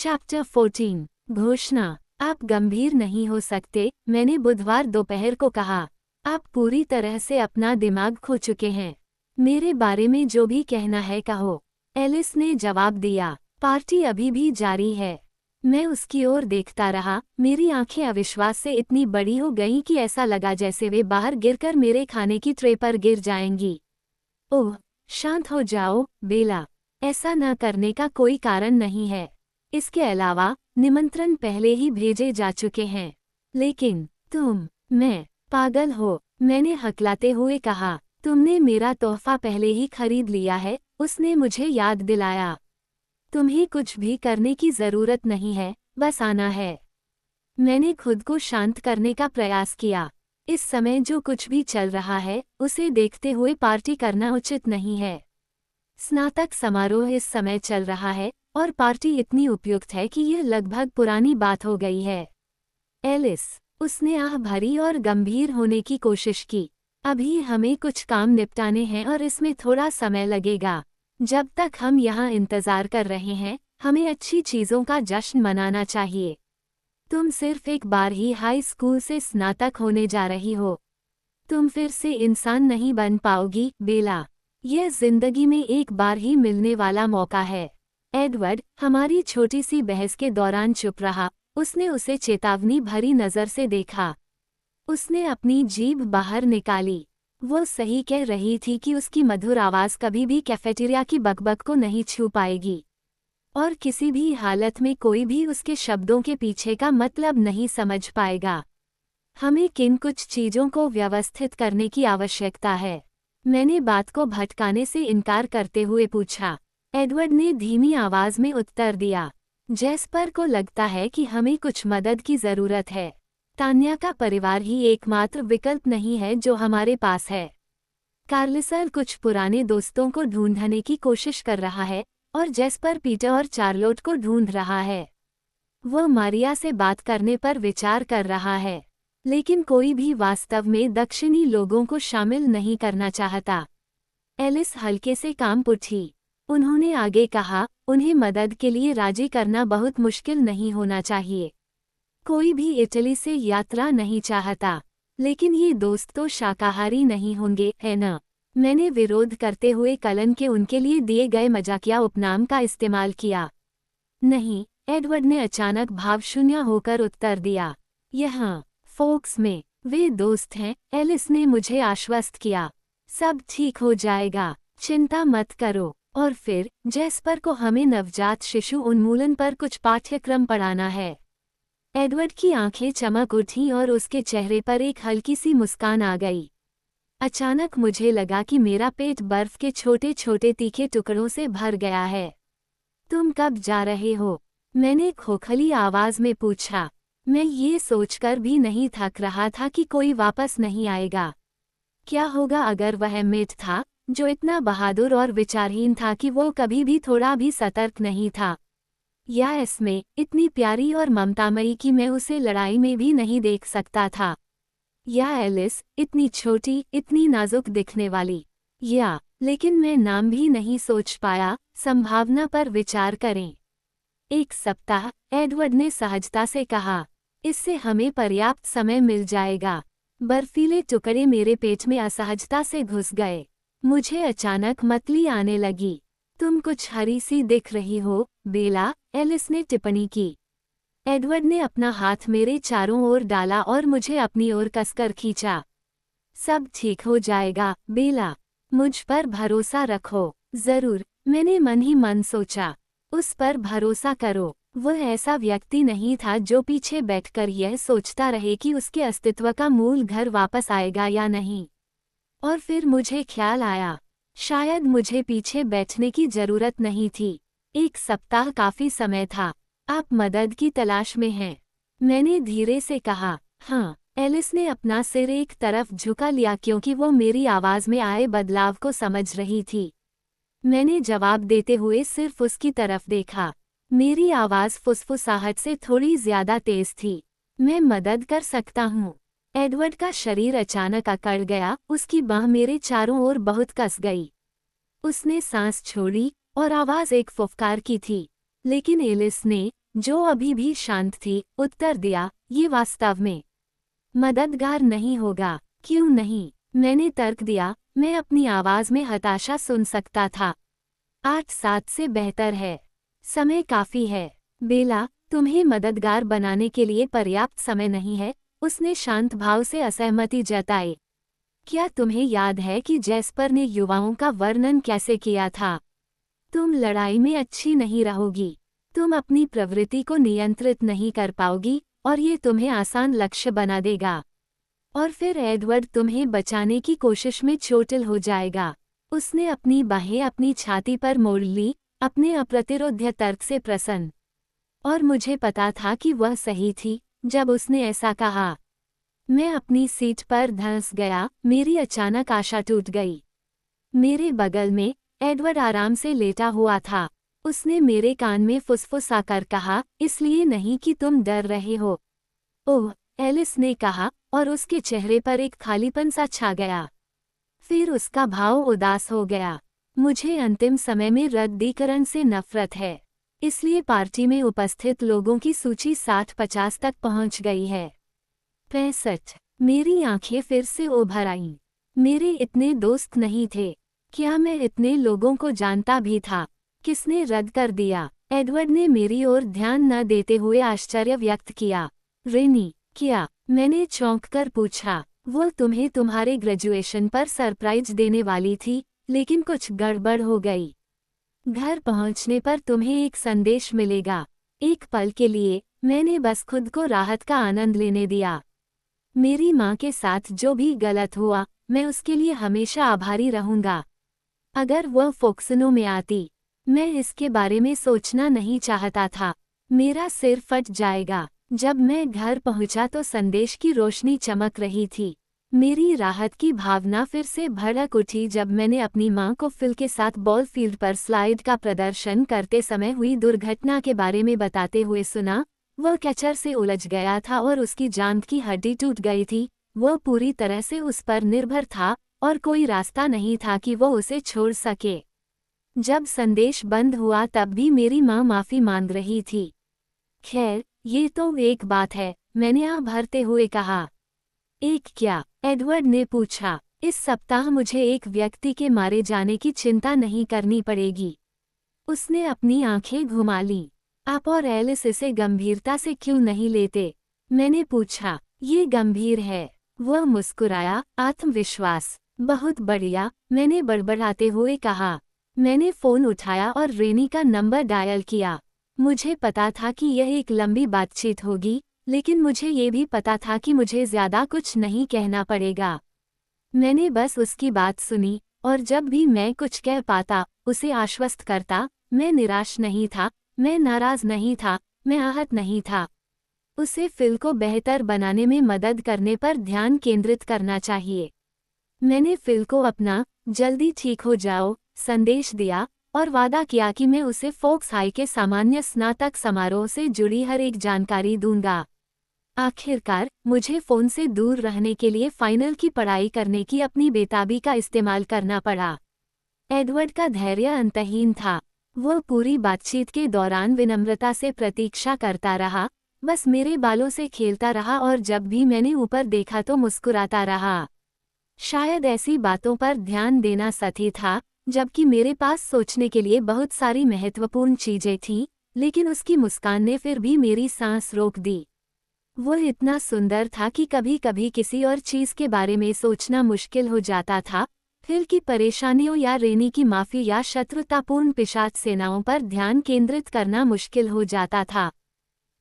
Chapter 14 घोषणा। आप गंभीर नहीं हो सकते, मैंने बुधवार दोपहर को कहा। आप पूरी तरह से अपना दिमाग खो चुके हैं। मेरे बारे में जो भी कहना है कहो। एलिस ने जवाब दिया। पार्टी अभी भी जारी है। मैं उसकी ओर देखता रहा। मेरी आंखें अविश्वास से इतनी बड़ी हो गईं कि ऐसा लगा जैसे वे बाहर गिरकर मेरे खाने की ट्रे पर गिर जाएंगी। ओह, शांत हो जाओ, बेला। ऐसा न करने का कोई कारण नहीं है। इसके अलावा निमंत्रण पहले ही भेजे जा चुके हैं। लेकिन मैं पागल हो, मैंने हकलाते हुए कहा। तुमने मेरा तोहफा पहले ही खरीद लिया है, उसने मुझे याद दिलाया। तुम्हें कुछ भी करने की जरूरत नहीं है, बस आना है। मैंने खुद को शांत करने का प्रयास किया। इस समय जो कुछ भी चल रहा है, उसे देखते हुए पार्टी करना उचित नहीं है। स्नातक समारोह इस समय चल रहा है और पार्टी इतनी उपयुक्त है कि यह लगभग पुरानी बात हो गई है। एलिस, उसने आह भरी और गंभीर होने की कोशिश की। अभी हमें कुछ काम निपटाने हैं और इसमें थोड़ा समय लगेगा। जब तक हम यहाँ इंतजार कर रहे हैं, हमें अच्छी चीज़ों का जश्न मनाना चाहिए। तुम सिर्फ एक बार ही हाई स्कूल से स्नातक होने जा रही हो। तुम फिर से इंसान नहीं बन पाओगी, बेला। यह जिंदगी में एक बार ही मिलने वाला मौका है। एडवर्ड हमारी छोटी सी बहस के दौरान चुप रहा। उसने उसे चेतावनी भरी नज़र से देखा। उसने अपनी जीभ बाहर निकाली। वो सही कह रही थी कि उसकी मधुर आवाज़ कभी भी कैफेटेरिया की बकबक को नहीं छू पाएगी। और किसी भी हालत में कोई भी उसके शब्दों के पीछे का मतलब नहीं समझ पाएगा। हमें किन कुछ चीज़ों को व्यवस्थित करने की आवश्यकता है? मैंने बात को भटकाने से इनकार करते हुए पूछा। एडवर्ड ने धीमी आवाज़ में उत्तर दिया। जेस्पर को लगता है कि हमें कुछ मदद की ज़रूरत है। तान्या का परिवार ही एकमात्र विकल्प नहीं है जो हमारे पास है। कार्लिसर कुछ पुराने दोस्तों को ढूंढने की कोशिश कर रहा है और जेस्पर पीटर और चार्लोट को ढूंढ रहा है। वह मारिया से बात करने पर विचार कर रहा है, लेकिन कोई भी वास्तव में दक्षिणी लोगों को शामिल नहीं करना चाहता। एलिस हल्के से कांप उठी। उन्होंने आगे कहा, उन्हें मदद के लिए राजी करना बहुत मुश्किल नहीं होना चाहिए। कोई भी इटली से यात्रा नहीं चाहता, लेकिन ये दोस्त तो शाकाहारी नहीं होंगे, है न? मैंने विरोध करते हुए कलन के उनके लिए दिए गए मजाकिया उपनाम का इस्तेमाल किया। नहीं, एडवर्ड ने अचानक भावशून्य होकर उत्तर दिया। यहाँ फोक्स में वे दोस्त हैं, एलिस ने मुझे आश्वस्त किया। सब ठीक हो जाएगा, चिंता मत करो। और फिर जेस्पर को हमें नवजात शिशु उन्मूलन पर कुछ पाठ्यक्रम पढ़ाना है। एडवर्ड की आंखें चमक उठीं और उसके चेहरे पर एक हल्की सी मुस्कान आ गई। अचानक मुझे लगा कि मेरा पेट बर्फ के छोटे छोटे तीखे टुकड़ों से भर गया है। तुम कब जा रहे हो? मैंने खोखली आवाज में पूछा। मैं ये सोचकर भी नहीं थक रहा था कि कोई वापस नहीं आएगा। क्या होगा अगर वह मेट था, जो इतना बहादुर और विचारहीन था कि वो कभी भी थोड़ा भी सतर्क नहीं था? या इसमें इतनी प्यारी और ममतामयी कि मैं उसे लड़ाई में भी नहीं देख सकता था? या एलिस इतनी छोटी, इतनी नाजुक दिखने वाली? या लेकिन मैं नाम भी नहीं सोच पाया। संभावना पर विचार करें। 1 सप्ताह, एडवर्ड ने सहजता से कहा। इससे हमें पर्याप्त समय मिल जाएगा। बर्फीले टुकड़े मेरे पेट में असहजता से घुस गए। मुझे अचानक मतली आने लगी। तुम कुछ हरी सी दिख रही हो, बेला, एलिस ने टिप्पणी की। एडवर्ड ने अपना हाथ मेरे चारों ओर डाला और मुझे अपनी ओर कसकर खींचा। सब ठीक हो जाएगा, बेला। मुझ पर भरोसा रखो। जरूर, मैंने मन ही मन सोचा। उस पर भरोसा करो। वह ऐसा व्यक्ति नहीं था जो पीछे बैठकर यह सोचता रहे कि उसके अस्तित्व का मूल घर वापस आएगा या नहीं। और फिर मुझे ख्याल आया, शायद मुझे पीछे बैठने की जरूरत नहीं थी। 1 सप्ताह काफी समय था। आप मदद की तलाश में हैं? मैंने धीरे से कहा। हाँ। एलिस ने अपना सिर एक तरफ झुका लिया क्योंकि वो मेरी आवाज में आए बदलाव को समझ रही थी। मैंने जवाब देते हुए सिर्फ उसकी तरफ देखा। मेरी आवाज फुसफुसाहट से थोड़ी ज्यादा तेज थी। मैं मदद कर सकता हूँ। एडवर्ड का शरीर अचानक अकड़ गया। उसकी बाह मेरे चारों ओर बहुत कस गई। उसने सांस छोड़ी और आवाज एक फुफकार की थी। लेकिन एलिस ने जो अभी भी शांत थी, उत्तर दिया, ये वास्तव में मददगार नहीं होगा। क्यों नहीं? मैंने तर्क दिया, मैं अपनी आवाज में हताशा सुन सकता था। 8-7 से बेहतर है। समय काफी है। बेला, तुम्हें मददगार बनाने के लिए पर्याप्त समय नहीं है, उसने शांत भाव से असहमति जताई। क्या तुम्हें याद है कि जैस्पर ने युवाओं का वर्णन कैसे किया था? तुम लड़ाई में अच्छी नहीं रहोगी। तुम अपनी प्रवृत्ति को नियंत्रित नहीं कर पाओगी और ये तुम्हें आसान लक्ष्य बना देगा। और फिर एडवर्ड तुम्हें बचाने की कोशिश में चोटिल हो जाएगा। उसने अपनी बाहें अपनी छाती पर मोड़ ली, अपने अप्रतिरोध्य तर्क से प्रसन्न। और मुझे पता था कि वह सही थी जब उसने ऐसा कहा। मैं अपनी सीट पर धंस गया, मेरी अचानक आशा टूट गई। मेरे बगल में एडवर्ड आराम से लेटा हुआ था। उसने मेरे कान में फुसफुसाकर कहा, इसलिए नहीं कि तुम डर रहे हो। ओह, एलिस ने कहा, और उसके चेहरे पर एक खालीपन सा छा गया। फिर उसका भाव उदास हो गया। मुझे अंतिम समय में रद्दीकरण से नफरत है। इसलिए पार्टी में उपस्थित लोगों की सूची 60-50 तक पहुंच गई है। 65। मेरी आंखें फिर से उभर आईं। मेरे इतने दोस्त नहीं थे। क्या मैं इतने लोगों को जानता भी था? किसने रद्द कर दिया? एडवर्ड ने मेरी ओर ध्यान न देते हुए आश्चर्य व्यक्त किया। रेनी, क्या? मैंने चौंक कर पूछा। वो तुम्हें तुम्हारे ग्रेजुएशन पर सरप्राइज देने वाली थी, लेकिन कुछ गड़बड़ हो गई। घर पहुंचने पर तुम्हें एक संदेश मिलेगा। एक पल के लिए मैंने बस खुद को राहत का आनंद लेने दिया। मेरी माँ के साथ जो भी गलत हुआ, मैं उसके लिए हमेशा आभारी रहूंगा। अगर वह फोक्सनो में आती, मैं इसके बारे में सोचना नहीं चाहता था। मेरा सिर फट जाएगा। जब मैं घर पहुंचा तो संदेश की रोशनी चमक रही थी। मेरी राहत की भावना फिर से भड़क उठी जब मैंने अपनी मां को फिल के साथ बॉल फील्ड पर स्लाइड का प्रदर्शन करते समय हुई दुर्घटना के बारे में बताते हुए सुना। वह कैचर से उलझ गया था और उसकी जांघ की हड्डी टूट गई थी। वह पूरी तरह से उस पर निर्भर था और कोई रास्ता नहीं था कि वह उसे छोड़ सके। जब संदेश बंद हुआ तब भी मेरी मां माफी मांग रही थी। खैर, ये तो एक बात है, मैंने आह भरते हुए कहा। एक क्या? एडवर्ड ने पूछा। इस सप्ताह मुझे एक व्यक्ति के मारे जाने की चिंता नहीं करनी पड़ेगी। उसने अपनी आंखें घुमा लीं। आप और एलिस इसे गंभीरता से क्यों नहीं लेते? मैंने पूछा। ये गंभीर है। वह मुस्कुराया। आत्मविश्वास। बहुत बढ़िया, मैंने बड़बड़ाते हुए कहा। मैंने फोन उठाया और रेनी का नंबर डायल किया। मुझे पता था कि यह एक लंबी बातचीत होगी, लेकिन मुझे ये भी पता था कि मुझे ज्यादा कुछ नहीं कहना पड़ेगा। मैंने बस उसकी बात सुनी, और जब भी मैं कुछ कह पाता, उसे आश्वस्त करता। मैं निराश नहीं था, मैं नाराज नहीं था, मैं आहत नहीं था। उसे फिल को बेहतर बनाने में मदद करने पर ध्यान केंद्रित करना चाहिए। मैंने फिल को अपना "जल्दी ठीक हो जाओ" संदेश दिया और वादा किया कि मैं उसे फोक्स हाई के सामान्य स्नातक समारोह से जुड़ी हर एक जानकारी दूंगा। आखिरकार, मुझे फोन से दूर रहने के लिए फाइनल की पढ़ाई करने की अपनी बेताबी का इस्तेमाल करना पड़ा। एडवर्ड का धैर्य अंतहीन था। वह पूरी बातचीत के दौरान विनम्रता से प्रतीक्षा करता रहा, बस मेरे बालों से खेलता रहा और जब भी मैंने ऊपर देखा तो मुस्कुराता रहा। शायद ऐसी बातों पर ध्यान देना सही था, जबकि मेरे पास सोचने के लिए बहुत सारी महत्वपूर्ण चीजें थीं, लेकिन उसकी मुस्कान ने फिर भी मेरी सांस रोक दी। वह इतना सुंदर था कि कभी कभी किसी और चीज के बारे में सोचना मुश्किल हो जाता था। फिल की परेशानियों या रेनी की माफी या शत्रुतापूर्ण पिशाच सेनाओं पर ध्यान केंद्रित करना मुश्किल हो जाता था।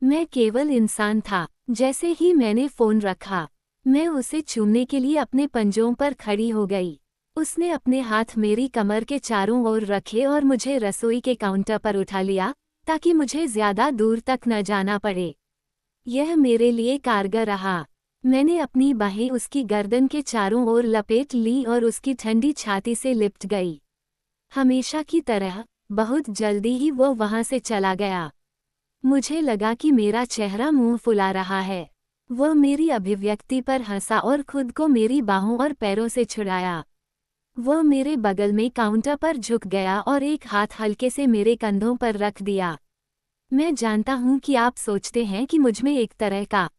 मैं केवल इंसान था। जैसे ही मैंने फोन रखा, मैं उसे चूमने के लिए अपने पंजों पर खड़ी हो गई। उसने अपने हाथ मेरी कमर के चारों ओर रखे और मुझे रसोई के काउंटर पर उठा लिया, ताकि मुझे ज्यादा दूर तक न जाना पड़े। यह मेरे लिए कारगर रहा। मैंने अपनी बाहें उसकी गर्दन के चारों ओर लपेट ली और उसकी ठंडी छाती से लिपट गई। हमेशा की तरह, बहुत जल्दी ही वो वहां से चला गया। मुझे लगा कि मेरा चेहरा मुंह फुला रहा है। वह मेरी अभिव्यक्ति पर हंसा और खुद को मेरी बाहों और पैरों से छुड़ाया। वह मेरे बगल में काउंटर पर झुक गया और एक हाथ हल्के से मेरे कंधों पर रख दिया। मैं जानता हूँ कि आप सोचते हैं कि मुझमें एक तरह का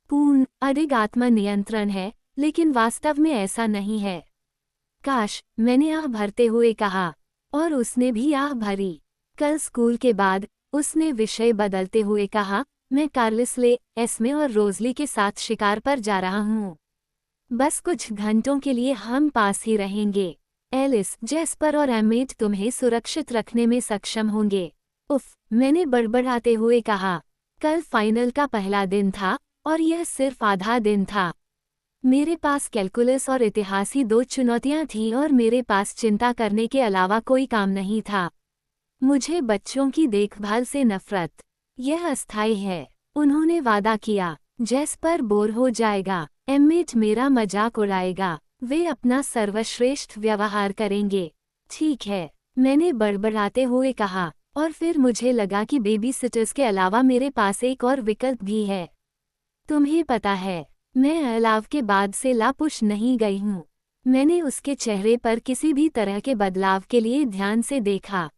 पूर्ण अडिग आत्म नियंत्रण है, लेकिन वास्तव में ऐसा नहीं है। काश, मैंने आह भरते हुए कहा। और उसने भी आह भरी। कल स्कूल के बाद उसने विषय बदलते हुए कहा, मैं कार्लिसले, एस्मे और रोजली के साथ शिकार पर जा रहा हूँ। बस कुछ घंटों के लिए हम पास ही रहेंगे। एलिस, जेस्पर और एमेट तुम्हें सुरक्षित रखने में सक्षम होंगे। उफ, मैंने बड़बड़ाते हुए कहा। कल फाइनल का पहला दिन था और यह सिर्फ आधा दिन था। मेरे पास कैलकुलस और इतिहास ही दो चुनौतियां थीं और मेरे पास चिंता करने के अलावा कोई काम नहीं था। मुझे बच्चों की देखभाल से नफरत। यह अस्थायी है। उन्होंने वादा किया। जेस्पर बोर हो जाएगा। एम्मेट मेरा मजाक उड़ाएगा। वे अपना सर्वश्रेष्ठ व्यवहार करेंगे। ठीक है, मैंने बड़बड़ाते हुए कहा, और फिर मुझे लगा कि बेबी सिटर्स के अलावा मेरे पास एक और विकल्प भी है। तुम्हें पता है, मैं अलाव के बाद से लापुश नहीं गई हूँ। मैंने उसके चेहरे पर किसी भी तरह के बदलाव के लिए ध्यान से देखा।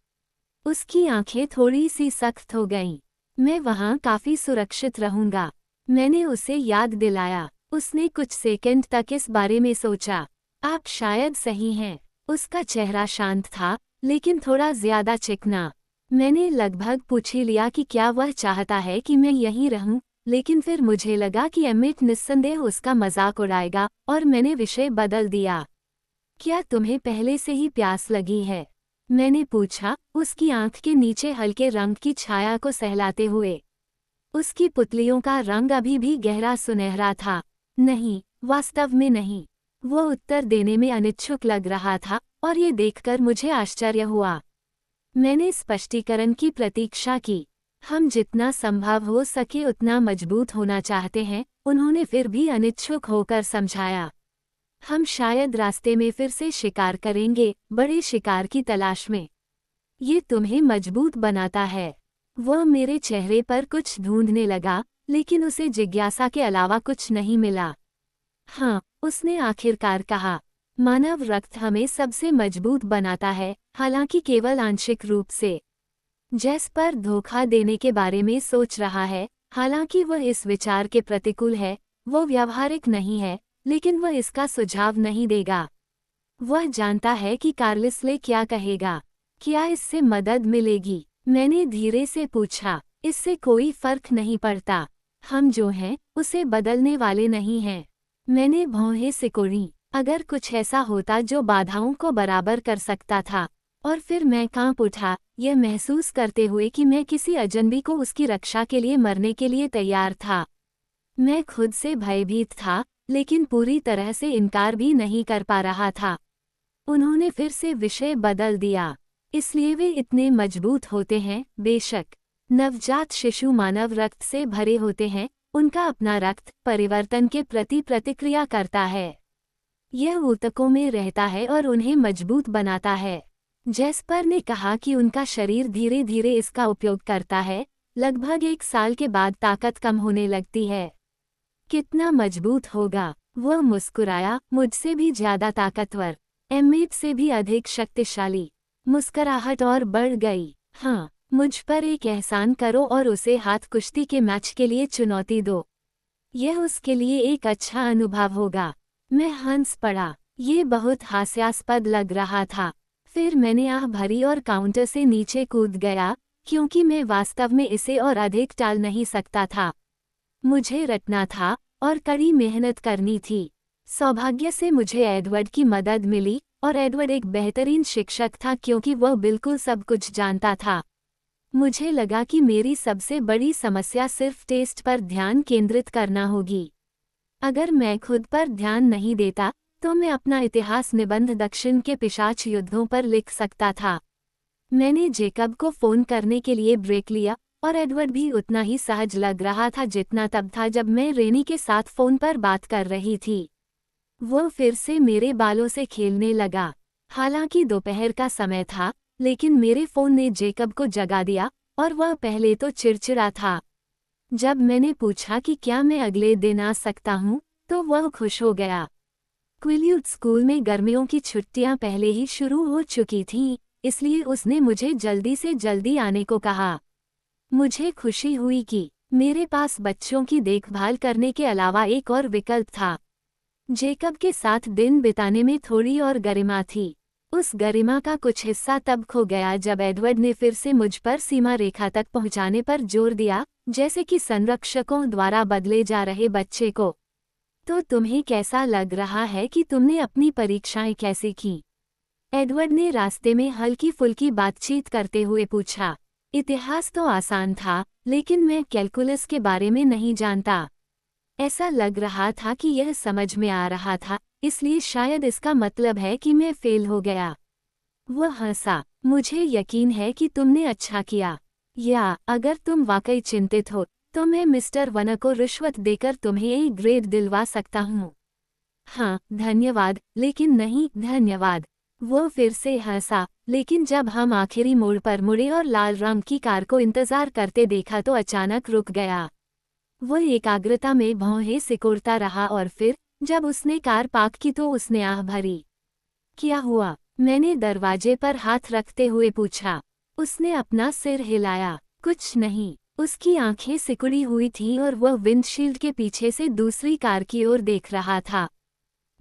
उसकी आंखें थोड़ी सी सख्त हो गईं। मैं वहाँ काफी सुरक्षित रहूंगा। मैंने उसे याद दिलाया। उसने कुछ सेकंड तक इस बारे में सोचा। आप शायद सही हैं। उसका चेहरा शांत था, लेकिन थोड़ा ज्यादा चिकना। मैंने लगभग पूछ ही लिया कि क्या वह चाहता है कि मैं यहीं रहूं, लेकिन फिर मुझे लगा कि एमिट निस्संदेह उसका मजाक उड़ाएगा और मैंने विषय बदल दिया। क्या तुम्हें पहले से ही प्यास लगी है? मैंने पूछा, उसकी आंख के नीचे हल्के रंग की छाया को सहलाते हुए। उसकी पुतलियों का रंग अभी भी गहरा सुनहरा था। नहीं, वास्तव में नहीं। वो उत्तर देने में अनिच्छुक लग रहा था और ये देखकर मुझे आश्चर्य हुआ। मैंने स्पष्टीकरण की प्रतीक्षा की। हम जितना संभव हो सके उतना मजबूत होना चाहते हैं, उन्होंने फिर भी अनिच्छुक होकर समझाया। हम शायद रास्ते में फिर से शिकार करेंगे, बड़े शिकार की तलाश में। ये तुम्हें मजबूत बनाता है। वह मेरे चेहरे पर कुछ ढूंढने लगा, लेकिन उसे जिज्ञासा के अलावा कुछ नहीं मिला। हाँ, उसने आखिरकार कहा, मानव रक्त हमें सबसे मजबूत बनाता है, हालांकि केवल आंशिक रूप से। जेस्पर धोखा देने के बारे में सोच रहा है, हालांकि वह इस विचार के प्रतिकूल है। वो व्यावहारिक नहीं है, लेकिन वह इसका सुझाव नहीं देगा। वह जानता है कि कार्लिसले क्या कहेगा। क्या इससे मदद मिलेगी? मैंने धीरे से पूछा। इससे कोई फर्क नहीं पड़ता। हम जो हैं, उसे बदलने वाले नहीं हैं। मैंने भौहें सिकोड़ी। अगर कुछ ऐसा होता जो बाधाओं को बराबर कर सकता था। और फिर मैं कांप उठा, यह महसूस करते हुए कि मैं किसी अजनबी को उसकी रक्षा के लिए मरने के लिए तैयार था। मैं खुद से भयभीत था, लेकिन पूरी तरह से इनकार भी नहीं कर पा रहा था। उन्होंने फिर से विषय बदल दिया। इसलिए वे इतने मजबूत होते हैं, बेशक। नवजात शिशु मानव रक्त से भरे होते हैं, उनका अपना रक्त परिवर्तन के प्रति प्रतिक्रिया करता है। यह ऊतकों में रहता है और उन्हें मजबूत बनाता है। जेस्पर ने कहा कि उनका शरीर धीरे धीरे इसका उपयोग करता है। लगभग 1 साल के बाद ताकत कम होने लगती है। कितना मजबूत होगा? वह मुस्कुराया, मुझसे भी ज्यादा ताकतवर, एम्मेट से भी अधिक शक्तिशाली। मुस्कुराहट और बढ़ गई। हाँ, मुझ पर एक एहसान करो और उसे हाथ कुश्ती के मैच के लिए चुनौती दो। यह उसके लिए एक अच्छा अनुभव होगा। मैं हंस पड़ा। ये बहुत हास्यास्पद लग रहा था। फिर मैंने आह भरी और काउंटर से नीचे कूद गया, क्योंकि मैं वास्तव में इसे और अधिक टाल नहीं सकता था। मुझे रटना था और कड़ी मेहनत करनी थी। सौभाग्य से मुझे एडवर्ड की मदद मिली, और एडवर्ड एक बेहतरीन शिक्षक था क्योंकि वह बिल्कुल सब कुछ जानता था। मुझे लगा कि मेरी सबसे बड़ी समस्या सिर्फ टेस्ट पर ध्यान केंद्रित करना होगी। अगर मैं खुद पर ध्यान नहीं देता, तो मैं अपना इतिहास निबंध दक्षिण के पिशाच युद्धों पर लिख सकता था। मैंने जेकब को फोन करने के लिए ब्रेक लिया, और एडवर्ड भी उतना ही सहज लग रहा था जितना तब था जब मैं रेनी के साथ फोन पर बात कर रही थी। वो फिर से मेरे बालों से खेलने लगा। हालांकि दोपहर का समय था, लेकिन मेरे फोन ने जेकब को जगा दिया, और वह पहले तो चिड़चिड़ा था। जब मैंने पूछा कि क्या मैं अगले दिन आ सकता हूँ, तो वह खुश हो गया। क्विल्यूट स्कूल में गर्मियों की छुट्टियां पहले ही शुरू हो चुकी थीं, इसलिए उसने मुझे जल्दी से जल्दी आने को कहा। मुझे खुशी हुई कि मेरे पास बच्चों की देखभाल करने के अलावा एक और विकल्प था। जेकब के साथ दिन बिताने में थोड़ी और गरिमा थी। उस गरिमा का कुछ हिस्सा तब खो गया जब एडवर्ड ने फिर से मुझ पर सीमा रेखा तक पहुंचाने पर जोर दिया, जैसे कि संरक्षकों द्वारा बदले जा रहे बच्चे को। तो तुम्हें कैसा लग रहा है कि तुमने अपनी परीक्षाएं कैसे की? एडवर्ड ने रास्ते में हल्की फुल्की बातचीत करते हुए पूछा। इतिहास तो आसान था, लेकिन मैं कैलकुलस के बारे में नहीं जानता। ऐसा लग रहा था कि यह समझ में आ रहा था, इसलिए शायद इसका मतलब है कि मैं फेल हो गया। वह हंसा। मुझे यकीन है कि तुमने अच्छा किया। या अगर तुम वाकई चिंतित हो तो मैं मिस्टर वन को रिश्वत देकर तुम्हें एक ग्रेड दिलवा सकता हूँ। हाँ धन्यवाद, लेकिन नहीं धन्यवाद। वो फिर से हंसा, लेकिन जब हम आखिरी मोड़ पर मुड़े और लाल रंग की कार को इंतजार करते देखा तो अचानक रुक गया। वह एकाग्रता में भौहें सिकुड़ता रहा और फिर जब उसने कार पार्क की तो उसने आह भरी। क्या हुआ? मैंने दरवाजे पर हाथ रखते हुए पूछा। उसने अपना सिर हिलाया। कुछ नहीं। उसकी आंखें सिकुड़ी हुई थीं और वह विंडशील्ड के पीछे से दूसरी कार की ओर देख रहा था।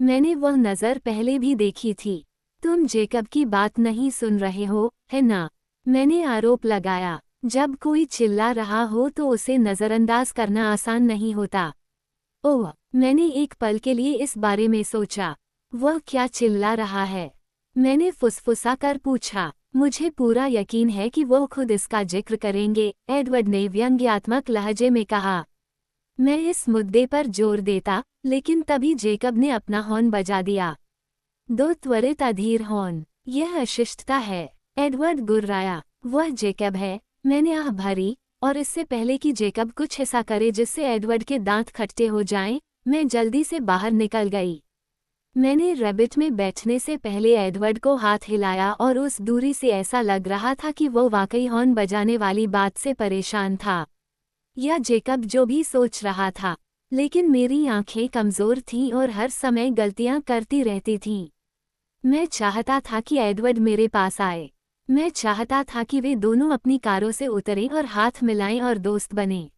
मैंने वह नज़र पहले भी देखी थी। तुम जेकब की बात नहीं सुन रहे हो, है ना? मैंने आरोप लगाया। जब कोई चिल्ला रहा हो तो उसे नज़रअंदाज करना आसान नहीं होता। ओह, मैंने एक पल के लिए इस बारे में सोचा। वह क्या चिल्ला रहा है? मैंने फुसफुसा कर पूछा। मुझे पूरा यकीन है कि वो खुद इसका जिक्र करेंगे, एडवर्ड ने व्यंग्यात्मक लहजे में कहा। मैं इस मुद्दे पर जोर देता, लेकिन तभी जेकब ने अपना हॉर्न बजा दिया। दो त्वरित अधीर हॉर्न। यह अशिष्टता है। एडवर्ड गुर्राया। वह जेकब है। मैंने आह भरी, और इससे पहले कि जेकब कुछ ऐसा करे जिससे एडवर्ड के दांत खट्टे हो जाएं, मैं जल्दी से बाहर निकल गई। मैंने रैबिट में बैठने से पहले एडवर्ड को हाथ हिलाया और उस दूरी से ऐसा लग रहा था कि वो वाकई हॉर्न बजाने वाली बात से परेशान था। या जेकब जो भी सोच रहा था। लेकिन मेरी आंखें कमज़ोर थीं और हर समय गलतियां करती रहती थीं। मैं चाहता था कि एडवर्ड मेरे पास आए। मैं चाहता था कि वे दोनों अपनी कारों से उतरें और हाथ मिलाएं और दोस्त बने।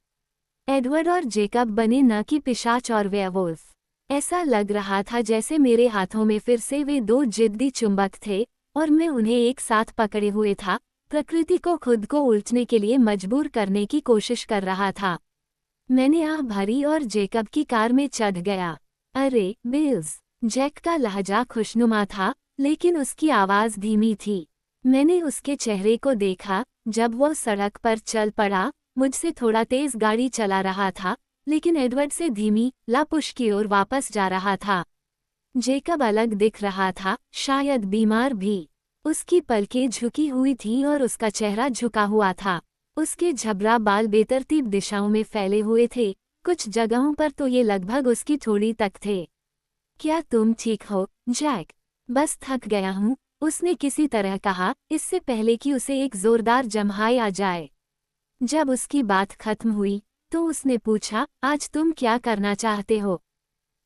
एडवर्ड और जेकब बने, न कि पिशाच और वेयरवुल्फ। ऐसा लग रहा था जैसे मेरे हाथों में फिर से वे दो जिद्दी चुंबक थे और मैं उन्हें एक साथ पकड़े हुए था, प्रकृति को खुद को उलटने के लिए मजबूर करने की कोशिश कर रहा था। मैंने आह भरी और जेकब की कार में चढ़ गया। अरे बिल्स! जैक का लहजा खुशनुमा था, लेकिन उसकी आवाज़ धीमी थी। मैंने उसके चेहरे को देखा जब वह सड़क पर चल पड़ा, मुझसे थोड़ा तेज गाड़ी चला रहा था, लेकिन एडवर्ड से धीमी, लापुश की ओर वापस जा रहा था। जेकब अलग दिख रहा था, शायद बीमार भी। उसकी पलकें झुकी हुई थीं और उसका चेहरा झुका हुआ था। उसके झबरा बाल बेतरतीब दिशाओं में फैले हुए थे, कुछ जगहों पर तो ये लगभग उसकी थोड़ी तक थे। क्या तुम ठीक हो, जैक? बस थक गया हूँ, उसने किसी तरह कहा, इससे पहले कि उसे एक जोरदार जम्हाई आ जाए। जब उसकी बात खत्म हुई, तो उसने पूछा, आज तुम क्या करना चाहते हो?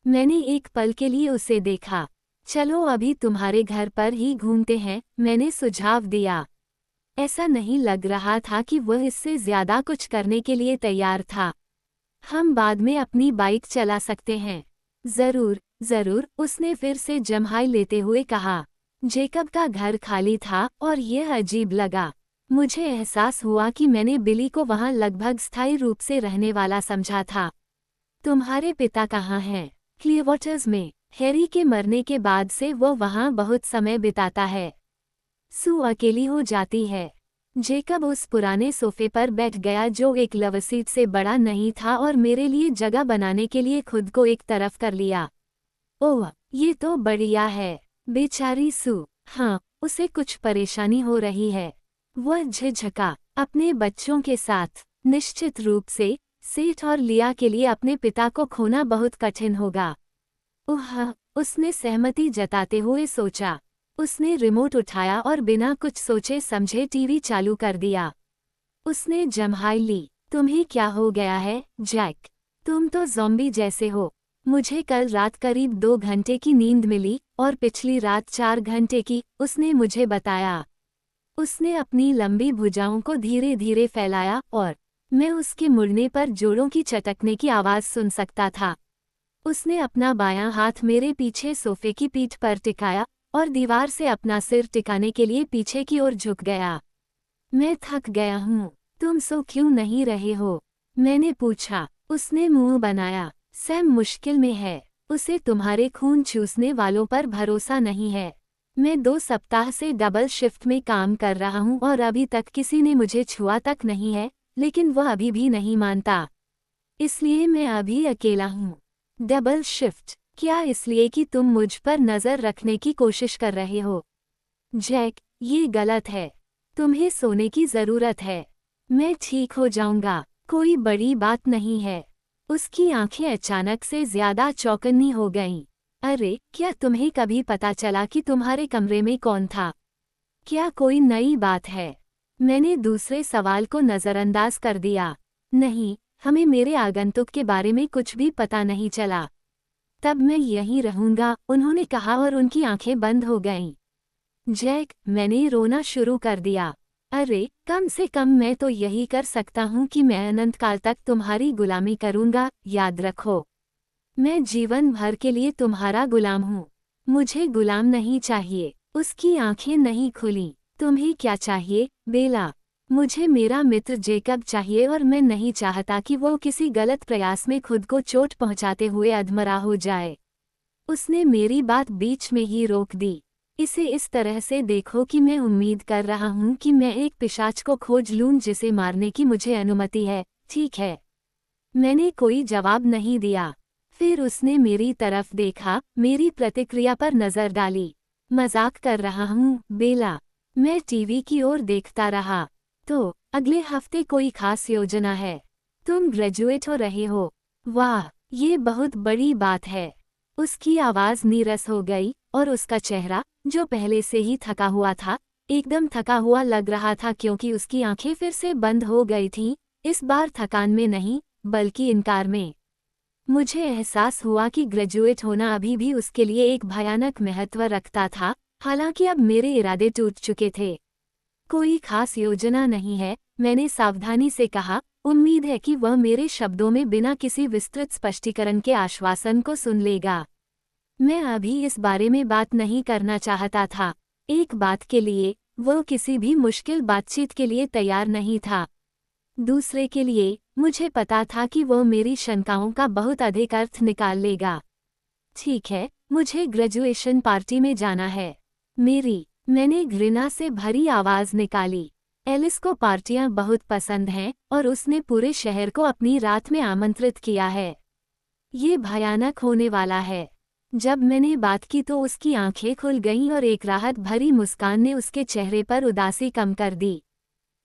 मैंने एक पल के लिए उसे देखा। चलो अभी तुम्हारे घर पर ही घूमते हैं, मैंने सुझाव दिया। ऐसा नहीं लग रहा था कि वह इससे ज्यादा कुछ करने के लिए तैयार था। हम बाद में अपनी बाइक चला सकते हैं। जरूर, जरूर, उसने फिर से जम्हाई लेते हुए कहा। जेकब का घर खाली था और यह अजीब लगा। मुझे एहसास हुआ कि मैंने बिली को वहां लगभग स्थायी रूप से रहने वाला समझा था। तुम्हारे पिता कहाँ हैं? क्लियरवाटर्स में। हैरी के मरने के बाद से वो वहां बहुत समय बिताता है। सू अकेली हो जाती है। जेकब उस पुराने सोफे पर बैठ गया जो एक लवसीट से बड़ा नहीं था और मेरे लिए जगह बनाने के लिए खुद को एक तरफ कर लिया। ओह, ये तो बढ़िया है। बेचारी सू। हाँ, उसे कुछ परेशानी हो रही है। वह झिझका। अपने बच्चों के साथ। निश्चित रूप से, सेठ और लिया के लिए अपने पिता को खोना बहुत कठिन होगा। ओह, उसने सहमति जताते हुए सोचा। उसने रिमोट उठाया और बिना कुछ सोचे समझे टीवी चालू कर दिया। उसने जम्हाई ली। तुम्हें क्या हो गया है, जैक? तुम तो ज़ॉम्बी जैसे हो। मुझे कल रात करीब 2 घंटे की नींद मिली और पिछली रात 4 घंटे की, उसने मुझे बताया। उसने अपनी लंबी भुजाओं को धीरे धीरे फैलाया और मैं उसके मुड़ने पर जोड़ों की चटकने की आवाज़ सुन सकता था। उसने अपना बायां हाथ मेरे पीछे सोफे की पीठ पर टिकाया और दीवार से अपना सिर टिकाने के लिए पीछे की ओर झुक गया। मैं थक गया हूँ, तुम सो क्यों नहीं रहे हो? मैंने पूछा। उसने मुंह बनाया। सैम मुश्किल में है, उसे तुम्हारे खून चूसने वालों पर भरोसा नहीं है। मैं 2 सप्ताह से डबल शिफ्ट में काम कर रहा हूँ और अभी तक किसी ने मुझे छुआ तक नहीं है, लेकिन वह अभी भी नहीं मानता। इसलिए मैं अभी अकेला हूँ। Double shift? क्या इसलिए कि तुम मुझ पर नज़र रखने की कोशिश कर रहे हो? जैक, ये गलत है। तुम्हें सोने की ज़रूरत है। मैं ठीक हो जाऊंगा, कोई बड़ी बात नहीं है। उसकी आंखें अचानक से ज़्यादा चौकन्नी हो गईं। अरे, क्या तुम्हें कभी पता चला कि तुम्हारे कमरे में कौन था? क्या कोई नई बात है? मैंने दूसरे सवाल को नज़रअंदाज कर दिया। नहीं, हमें मेरे आगंतुक के बारे में कुछ भी पता नहीं चला। तब मैं यहीं रहूंगा, उन्होंने कहा और उनकी आंखें बंद हो गईं। जैक, मैंने रोना शुरू कर दिया। अरे, कम से कम मैं तो यही कर सकता हूँ कि मैं अनंत काल तक तुम्हारी गुलामी करूँगा, याद रखो। मैं जीवन भर के लिए तुम्हारा गुलाम हूँ। मुझे गुलाम नहीं चाहिए। उसकी आंखें नहीं खुलीं। तुम्हें क्या चाहिए, बेला? मुझे मेरा मित्र जेकब चाहिए और मैं नहीं चाहता कि वो किसी गलत प्रयास में खुद को चोट पहुँचाते हुए अधमरा हो जाए। उसने मेरी बात बीच में ही रोक दी। इसे इस तरह से देखो कि मैं उम्मीद कर रहा हूँ कि मैं एक पिशाच को खोज लूँ जिसे मारने की मुझे अनुमति है, ठीक है? मैंने कोई जवाब नहीं दिया। फिर उसने मेरी तरफ देखा, मेरी प्रतिक्रिया पर नज़र डाली। मजाक कर रहा हूँ, बेला। मैं टीवी की ओर देखता रहा। तो, अगले हफ्ते कोई खास योजना है? तुम ग्रेजुएट हो रहे हो। वाह, ये बहुत बड़ी बात है। उसकी आवाज़ नीरस हो गई और उसका चेहरा, जो पहले से ही थका हुआ था, एकदम थका हुआ लग रहा था क्योंकि उसकी आंखें फिर से बंद हो गई थीं, इस बार थकान में नहीं, बल्कि इनकार में। मुझे एहसास हुआ कि ग्रेजुएट होना अभी भी उसके लिए एक भयानक महत्व रखता था, हालांकि अब मेरे इरादे टूट चुके थे। कोई खास योजना नहीं है, मैंने सावधानी से कहा, उम्मीद है कि वह मेरे शब्दों में बिना किसी विस्तृत स्पष्टीकरण के आश्वासन को सुन लेगा। मैं अभी इस बारे में बात नहीं करना चाहता था। एक बात के लिए, वो किसी भी मुश्किल बातचीत के लिए तैयार नहीं था। दूसरे के लिए, मुझे पता था कि वो मेरी शंकाओं का बहुत अधिक अर्थ निकाल लेगा। ठीक है, मुझे ग्रेजुएशन पार्टी में जाना है। मैंने घृणा से भरी आवाज़ निकाली। एलिस को पार्टियां बहुत पसंद हैं और उसने पूरे शहर को अपनी रात में आमंत्रित किया है। ये भयानक होने वाला है। जब मैंने बात की तो उसकी आंखें खुल गईं और एक राहत भरी मुस्कान ने उसके चेहरे पर उदासी कम कर दी।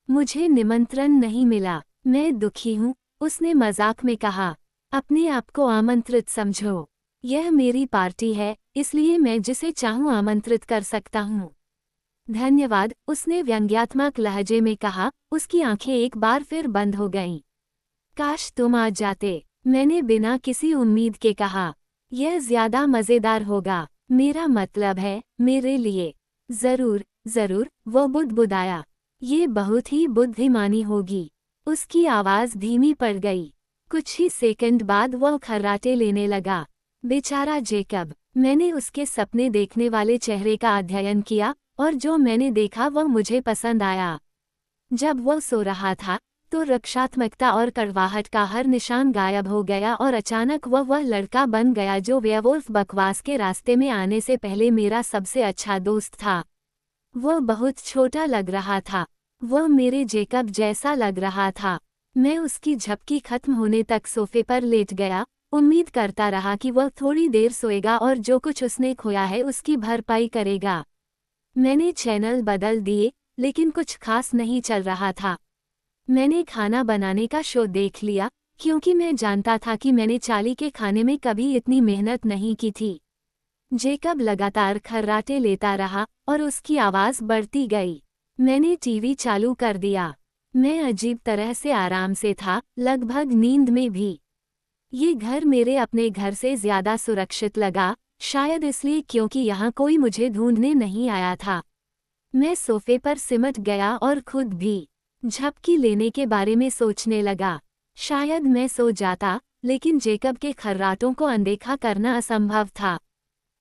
मुझे निमंत्रण नहीं मिला, मैं दुखी हूँ, उसने मजाक में कहा। अपने आप को आमंत्रित समझो। यह मेरी पार्टी है, इसलिए मैं जिसे चाहूँ आमंत्रित कर सकता हूँ। धन्यवाद, उसने व्यंग्यात्मक लहजे में कहा, उसकी आंखें एक बार फिर बंद हो गईं। काश तुम आ जाते, मैंने बिना किसी उम्मीद के कहा। यह ज्यादा मज़ेदार होगा, मेरा मतलब है, मेरे लिए। जरूर, जरूर, वो बुदबुदाया। ये बहुत ही बुद्धिमानी होगी। उसकी आवाज़ धीमी पड़ गई। कुछ ही सेकंड बाद वह खर्राटे लेने लगा। बेचारा जेकब। मैंने उसके सपने देखने वाले चेहरे का अध्ययन किया और जो मैंने देखा वह मुझे पसंद आया। जब वह सो रहा था तो रक्षात्मकता और कड़वाहट का हर निशान गायब हो गया और अचानक वह लड़का बन गया जो वेयरवुल्फ बकवास के रास्ते में आने से पहले मेरा सबसे अच्छा दोस्त था। वह बहुत छोटा लग रहा था। वह मेरे जेकब जैसा लग रहा था। मैं उसकी झपकी खत्म होने तक सोफे पर लेट गया, उम्मीद करता रहा कि वह थोड़ी देर सोएगा और जो कुछ उसने खोया है उसकी भरपाई करेगा। मैंने चैनल बदल दिए, लेकिन कुछ खास नहीं चल रहा था। मैंने खाना बनाने का शो देख लिया, क्योंकि मैं जानता था कि मैंने चार्ली के खाने में कभी इतनी मेहनत नहीं की थी। जेकब लगातार खर्राटे लेता रहा और उसकी आवाज़ बढ़ती गई। मैंने टीवी चालू कर दिया। मैं अजीब तरह से आराम से था, लगभग नींद में भी। ये घर मेरे अपने घर से ज़्यादा सुरक्षित लगा, शायद इसलिए क्योंकि यहाँ कोई मुझे ढूंढने नहीं आया था। मैं सोफे पर सिमट गया और खुद भी झपकी लेने के बारे में सोचने लगा। शायद मैं सो जाता, लेकिन जेकब के खर्राटों को अनदेखा करना असंभव था।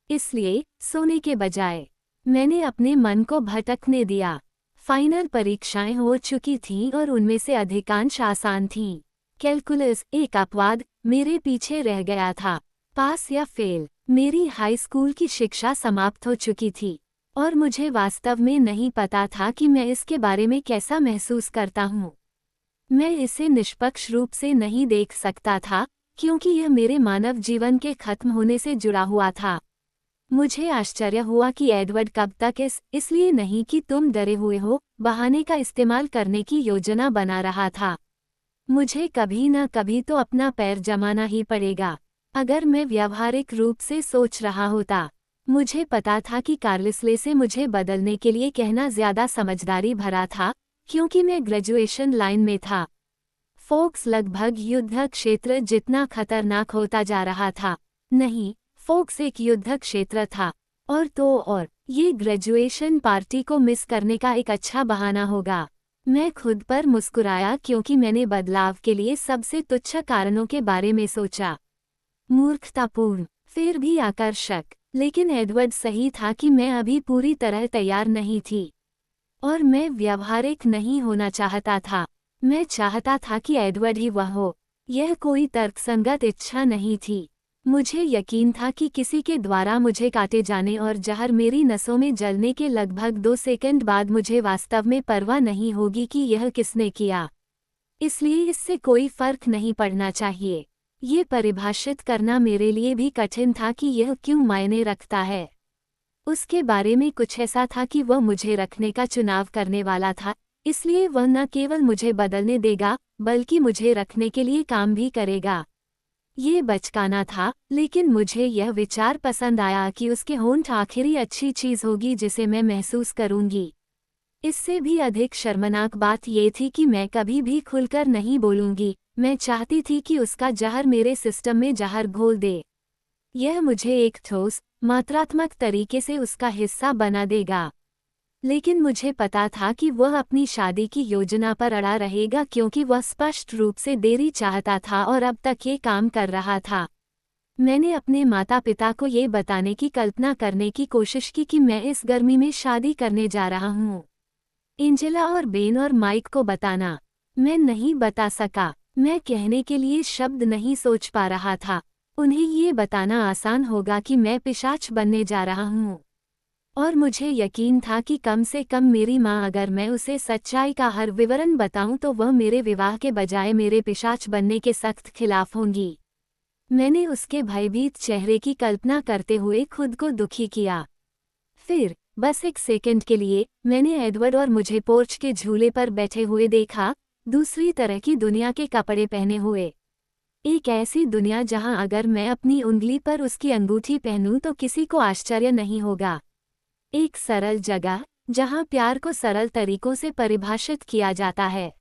इसलिए सोने के बजाय मैंने अपने मन को भटकने दिया। फाइनल परीक्षाएं हो चुकी थीं और उनमें से अधिकांश आसान थीं। कैलकुलस, एक अपवाद, मेरे पीछे रह गया था। पास या फेल, मेरी हाई स्कूल की शिक्षा समाप्त हो चुकी थी और मुझे वास्तव में नहीं पता था कि मैं इसके बारे में कैसा महसूस करता हूँ। मैं इसे निष्पक्ष रूप से नहीं देख सकता था, क्योंकि यह मेरे मानव जीवन के खत्म होने से जुड़ा हुआ था। मुझे आश्चर्य हुआ कि एडवर्ड कब तक इसलिए नहीं कि तुम डरे हुए हो, बहाने का इस्तेमाल करने की योजना बना रहा था। मुझे कभी न कभी तो अपना पैर जमाना ही पड़ेगा। अगर मैं व्यावहारिक रूप से सोच रहा होता, मुझे पता था कि कार्लिसले से मुझे बदलने के लिए कहना ज्यादा समझदारी भरा था, क्योंकि मैं ग्रेजुएशन लाइन में था। फोक्स लगभग युद्ध क्षेत्र जितना खतरनाक होता जा रहा था। नहीं, फोक्स एक युद्ध क्षेत्र था, और ये ग्रेजुएशन पार्टी को मिस करने का एक अच्छा बहाना होगा। मैं खुद पर मुस्कुराया क्योंकि मैंने बदलाव के लिए सबसे तुच्छ कारणों के बारे में सोचा। मूर्खतापूर्ण, फिर भी आकर्षक, लेकिन एडवर्ड सही था कि मैं अभी पूरी तरह तैयार नहीं थी। और मैं व्यावहारिक नहीं होना चाहता था। मैं चाहता था कि एडवर्ड ही वह हो। यह कोई तर्कसंगत इच्छा नहीं थी। मुझे यकीन था कि किसी के द्वारा मुझे काटे जाने और जहर मेरी नसों में जलने के लगभग 2 सेकंड बाद मुझे वास्तव में परवाह नहीं होगी कि यह किसने किया। इसलिए इससे कोई फर्क नहीं पड़ना चाहिए। ये परिभाषित करना मेरे लिए भी कठिन था कि यह क्यों मायने रखता है। उसके बारे में कुछ ऐसा था कि वह मुझे रखने का चुनाव करने वाला था, इसलिए वह न केवल मुझे बदलने देगा, बल्कि मुझे रखने के लिए काम भी करेगा। ये बचकाना था, लेकिन मुझे यह विचार पसंद आया कि उसके होंठ आखिरी अच्छी चीज होगी जिसे मैं महसूस करूंगी। इससे भी अधिक शर्मनाक बात ये थी कि मैं कभी भी खुलकर नहीं बोलूंगी। मैं चाहती थी कि उसका जहर मेरे सिस्टम में जहर घोल दे। यह मुझे एक ठोस, मात्रात्मक तरीके से उसका हिस्सा बना देगा। लेकिन मुझे पता था कि वह अपनी शादी की योजना पर अड़ा रहेगा, क्योंकि वह स्पष्ट रूप से देरी चाहता था और अब तक ये काम कर रहा था। मैंने अपने माता पिता को ये बताने की कल्पना करने की कोशिश की कि मैं इस गर्मी में शादी करने जा रहा हूँ। एंजेला और बेन और माइक को बताना। मैं नहीं बता सका। मैं कहने के लिए शब्द नहीं सोच पा रहा था। उन्हें ये बताना आसान होगा कि मैं पिशाच बनने जा रहा हूँ। और मुझे यकीन था कि कम से कम मेरी माँ, अगर मैं उसे सच्चाई का हर विवरण बताऊं तो वह मेरे विवाह के बजाय मेरे पिशाच बनने के सख्त खिलाफ होंगी। मैंने उसके भयभीत चेहरे की कल्पना करते हुए खुद को दुखी किया। फिर, बस एक सेकंड के लिए, मैंने एडवर्ड और मुझे पोर्च के झूले पर बैठे हुए देखा, दूसरी तरह की दुनिया के कपड़े पहने हुए। एक ऐसी दुनिया जहां अगर मैं अपनी उंगली पर उसकी अंगूठी पहनूं तो किसी को आश्चर्य नहीं होगा। एक सरल जगह, जहां प्यार को सरल तरीकों से परिभाषित किया जाता है।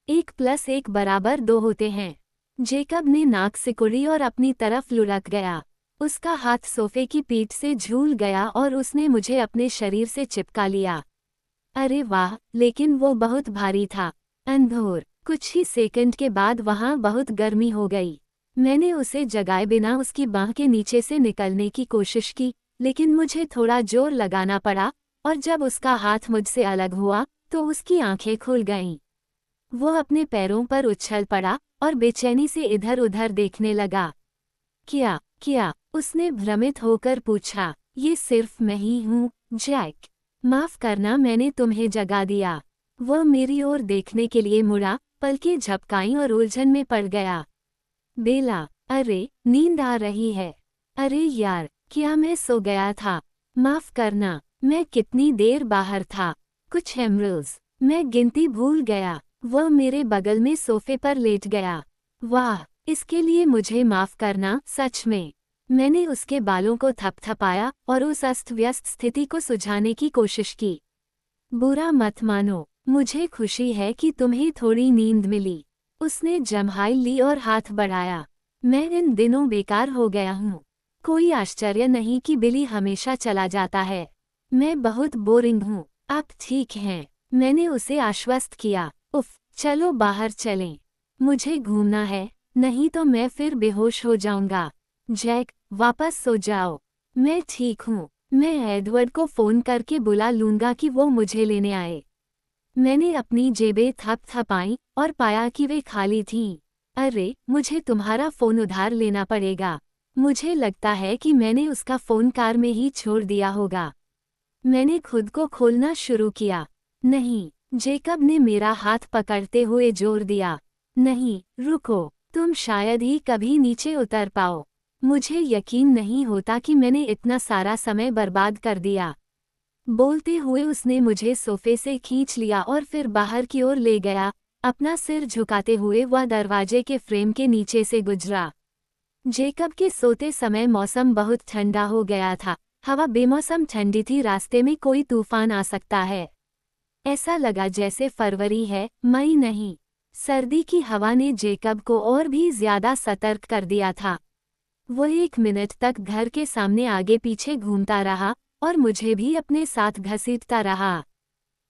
1+1 = 2 होते हैं। जेकब ने नाक सिकुड़ी और अपनी तरफ लुढ़क गया। उसका हाथ सोफे की पीठ से झूल गया और उसने मुझे अपने शरीर से चिपका लिया। अरे वाह, लेकिन वो बहुत भारी था। अंधोर। कुछ ही सेकंड के बाद वहां बहुत गर्मी हो गई। मैंने उसे जगाए बिना उसकी बाह के नीचे से निकलने की कोशिश की, लेकिन मुझे थोड़ा जोर लगाना पड़ा, और जब उसका हाथ मुझसे अलग हुआ तो उसकी आंखें खुल गईं। वो अपने पैरों पर उछल पड़ा और बेचैनी से इधर उधर देखने लगा। क्या? उसने भ्रमित होकर पूछा। ये सिर्फ मैं ही हूँ, जैक। माफ करना, मैंने तुम्हें जगा दिया। वह मेरी ओर देखने के लिए मुड़ा, पलकें झपकाईं और उलझन में पड़ गया। बेला, अरे, नींद आ रही है। अरे यार, क्या मैं सो गया था? माफ करना, मैं कितनी देर बाहर था? कुछ एमरल्स। मैं गिनती भूल गया। वह मेरे बगल में सोफे पर लेट गया। वाह, इसके लिए मुझे माफ करना, सच में। मैंने उसके बालों को थपथपाया और उस अस्त व्यस्त स्थिति को सुझाने की कोशिश की। बुरा मत मानो, मुझे खुशी है कि तुम्हें थोड़ी नींद मिली। उसने जम्हाई ली और हाथ बढ़ाया। मैं इन दिनों बेकार हो गया हूँ। कोई आश्चर्य नहीं कि बिली हमेशा चला जाता है। मैं बहुत बोरिंग हूँ। आप ठीक हैं? मैंने उसे आश्वस्त किया। उफ, चलो बाहर चलें। मुझे घूमना है, नहीं तो मैं फिर बेहोश हो जाऊंगा। जैक, वापस सो जाओ। मैं ठीक हूँ। मैं एडवर्ड को फ़ोन करके बुला लूंगा कि वो मुझे लेने आए। मैंने अपनी जेबें थपथपाईं और पाया कि वे खाली थीं। अरे, मुझे तुम्हारा फ़ोन उधार लेना पड़ेगा। मुझे लगता है कि मैंने उसका फ़ोन कार में ही छोड़ दिया होगा। मैंने खुद को खोलना शुरू किया। नहीं, जेकब ने मेरा हाथ पकड़ते हुए जोर दिया। नहीं, रुको, तुम शायद ही कभी नीचे उतर पाओ। मुझे यकीन नहीं होता कि मैंने इतना सारा समय बर्बाद कर दिया। बोलते हुए उसने मुझे सोफे से खींच लिया और फिर बाहर की ओर ले गया। अपना सिर झुकाते हुए वह दरवाजे के फ्रेम के नीचे से गुजरा। जेकब के सोते समय मौसम बहुत ठंडा हो गया था। हवा बेमौसम ठंडी थी, रास्ते में कोई तूफान आ सकता है। ऐसा लगा जैसे फरवरी है, मई नहीं। सर्दी की हवा ने जेकब को और भी ज्यादा सतर्क कर दिया था। वो 1 मिनट तक घर के सामने आगे पीछे घूमता रहा और मुझे भी अपने साथ घसीटता रहा।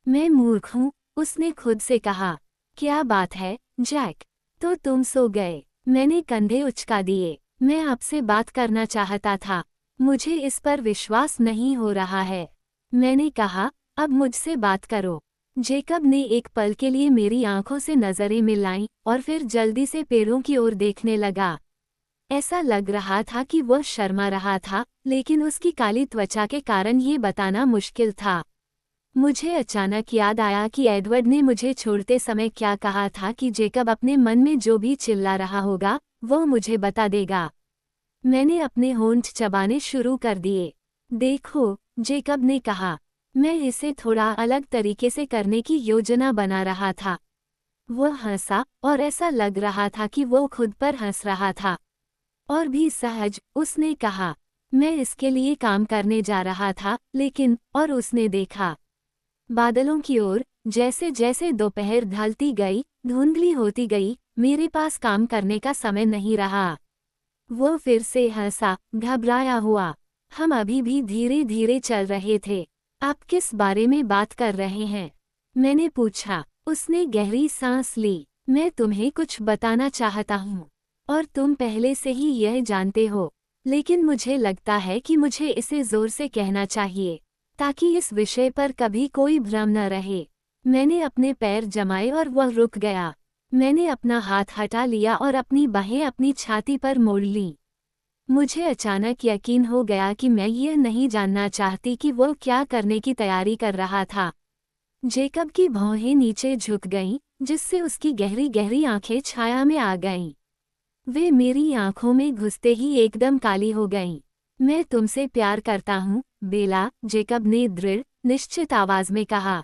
मैं मूर्ख हूँ, उसने खुद से कहा। क्या बात है, जैक? तो तुम सो गए? मैंने कंधे उचका दिए। मैं आपसे बात करना चाहता था। मुझे इस पर विश्वास नहीं हो रहा है। मैंने कहा, अब मुझसे बात करो। जेकब ने एक पल के लिए मेरी आंखों से नजरें मिलाईं और फिर जल्दी से पेड़ों की ओर देखने लगा। ऐसा लग रहा था कि वह शर्मा रहा था, लेकिन उसकी काली त्वचा के कारण ये बताना मुश्किल था। मुझे अचानक याद आया कि एडवर्ड ने मुझे छोड़ते समय क्या कहा था कि जेकब अपने मन में जो भी चिल्ला रहा होगा, वह मुझे बता देगा। मैंने अपने होंठ चबाने शुरू कर दिए। देखो, जेकब ने कहा, मैं इसे थोड़ा अलग तरीके से करने की योजना बना रहा था। वह हंसा और ऐसा लग रहा था कि वो खुद पर हंस रहा था। और भी सहज, उसने कहा, मैं इसके लिए काम करने जा रहा था, लेकिन, और उसने देखा बादलों की ओर। जैसे जैसे दोपहर ढलती गई, धुंधली होती गई, मेरे पास काम करने का समय नहीं रहा। वो फिर से हंसा, घबराया हुआ। हम अभी भी धीरे धीरे चल रहे थे। आप किस बारे में बात कर रहे हैं? मैंने पूछा। उसने गहरी सांस ली। मैं तुम्हें कुछ बताना चाहता हूँ, और तुम पहले से ही यह जानते हो, लेकिन मुझे लगता है कि मुझे इसे जोर से कहना चाहिए, ताकि इस विषय पर कभी कोई भ्रम न रहे। मैंने अपने पैर जमाए और वह रुक गया। मैंने अपना हाथ हटा लिया और अपनी बाहें अपनी छाती पर मोड़ लीं। मुझे अचानक यकीन हो गया कि मैं यह नहीं जानना चाहती कि वो क्या करने की तैयारी कर रहा था। जेकब की भौहें नीचे झुक गईं, जिससे उसकी गहरी गहरी आंखें छाया में आ गईं। वे मेरी आंखों में घुसते ही एकदम काली हो गईं। मैं तुमसे प्यार करता हूँ, बेला, जेकब ने दृढ़, निश्चित आवाज में कहा।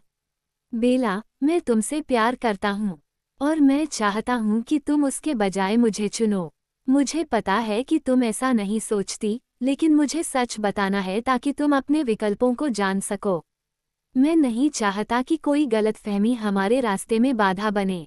बेला, मैं तुमसे प्यार करता हूँ, और मैं चाहता हूँ कि तुम उसके बजाय मुझे चुनो। मुझे पता है कि तुम ऐसा नहीं सोचती, लेकिन मुझे सच बताना है ताकि तुम अपने विकल्पों को जान सको। मैं नहीं चाहता कि कोई गलतफहमी हमारे रास्ते में बाधा बने।